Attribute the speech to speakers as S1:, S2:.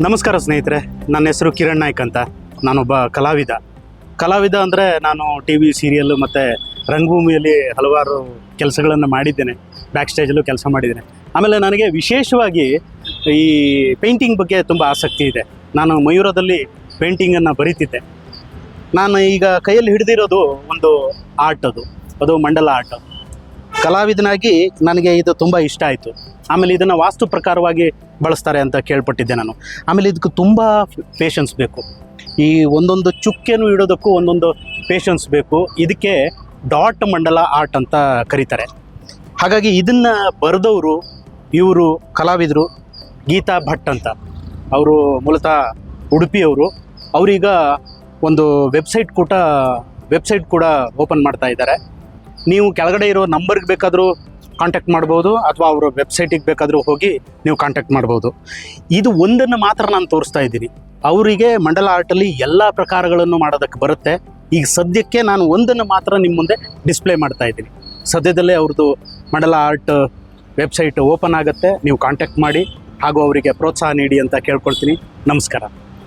S1: ನಮಸ್ಕಾರ ಸ್ನೇಹಿತರೆ, ನನ್ನ ಹೆಸರು ಕಿರಣ್ ನಾಯ್ಕ್ ಅಂತ. ನಾನೊಬ್ಬ ಕಲಾವಿದ ಅಂದರೆ ನಾನು ಟಿ ವಿ ಸೀರಿಯಲ್ಲು ಮತ್ತು ರಂಗಭೂಮಿಯಲ್ಲಿ ಹಲವಾರು ಕೆಲಸಗಳನ್ನು ಮಾಡಿದ್ದೇನೆ. ಬ್ಯಾಕ್ ಸ್ಟೇಜಲ್ಲೂ ಕೆಲಸ ಮಾಡಿದ್ದೇನೆ. ಆಮೇಲೆ ನನಗೆ ವಿಶೇಷವಾಗಿ ಈ ಪೇಂಟಿಂಗ್ ಬಗ್ಗೆ ತುಂಬ ಆಸಕ್ತಿ ಇದೆ. ನಾನು ಮಯೂರದಲ್ಲಿ ಪೇಂಟಿಂಗನ್ನು ಬರೀತಿದ್ದೆ. ನಾನು ಈಗ ಕೈಯಲ್ಲಿ ಹಿಡಿದಿರೋದು ಒಂದು ಆರ್ಟ್, ಅದು ಮಂಡಲ ಆರ್ಟ್. ಕಲಾವಿದನಾಗಿ ನನಗೆ ಇದು ತುಂಬ ಇಷ್ಟ ಆಯಿತು. ಆಮೇಲೆ ಇದನ್ನು ವಾಸ್ತು ಪ್ರಕಾರವಾಗಿ ಬಳಸ್ತಾರೆ ಅಂತ ಕೇಳ್ಪಟ್ಟಿದ್ದೆ ನಾನು. ಆಮೇಲೆ ಇದಕ್ಕೆ ತುಂಬ ಪೇಷನ್ಸ್ ಬೇಕು. ಈ ಒಂದೊಂದು ಚುಕ್ಕೆನೂ ಇಡೋದಕ್ಕೂ ಒಂದೊಂದು ಪೇಷನ್ಸ್ ಬೇಕು. ಇದಕ್ಕೆ ಡಾಟ್ ಮಂಡಲ ಆರ್ಟ್ ಅಂತ ಕರೀತಾರೆ. ಹಾಗಾಗಿ ಇದನ್ನು ಬರೆದವರು ಇವರು ಕಲಾವಿದರು ಗೀತಾ ಭಟ್ ಅಂತ. ಅವರು ಮೂಲತಃ ಉಡುಪಿಯವರು. ಅವರೀಗ ಒಂದು ವೆಬ್ಸೈಟ್ ಕೂಡ ಓಪನ್ ಮಾಡ್ತಾ ಇದ್ದಾರೆ. ನೀವು ಕೆಳಗಡೆ ಇರೋ ನಂಬರ್ಗೆ ಬೇಕಾದರೂ ಕಾಂಟ್ಯಾಕ್ಟ್ ಮಾಡ್ಬೋದು, ಅಥವಾ ಅವರ ವೆಬ್ಸೈಟಿಗೆ ಬೇಕಾದರೂ ಹೋಗಿ ನೀವು ಕಾಂಟ್ಯಾಕ್ಟ್ ಮಾಡ್ಬೋದು. ಇದು ಒಂದನ್ನು ಮಾತ್ರ ನಾನು ತೋರಿಸ್ತಾ ಇದ್ದೀನಿ. ಅವರಿಗೆ ಮಂಡಲ ಆರ್ಟಲ್ಲಿ ಎಲ್ಲ ಪ್ರಕಾರಗಳನ್ನು ಮಾಡೋದಕ್ಕೆ ಬರುತ್ತೆ. ಈಗ ಸದ್ಯಕ್ಕೆ ನಾನು ಒಂದನ್ನು ಮಾತ್ರ ನಿಮ್ಮ ಮುಂದೆ ಡಿಸ್ಪ್ಲೇ ಮಾಡ್ತಾ ಇದ್ದೀನಿ. ಸದ್ಯದಲ್ಲೇ ಅವ್ರದ್ದು ಮಂಡಲ ಆರ್ಟ್ ವೆಬ್ಸೈಟ್ ಓಪನ್ ಆಗುತ್ತೆ. ನೀವು ಕಾಂಟ್ಯಾಕ್ಟ್ ಮಾಡಿ ಹಾಗೂ ಅವರಿಗೆ ಪ್ರೋತ್ಸಾಹ ನೀಡಿ ಅಂತ ಕೇಳ್ಕೊಳ್ತೀನಿ. ನಮಸ್ಕಾರ.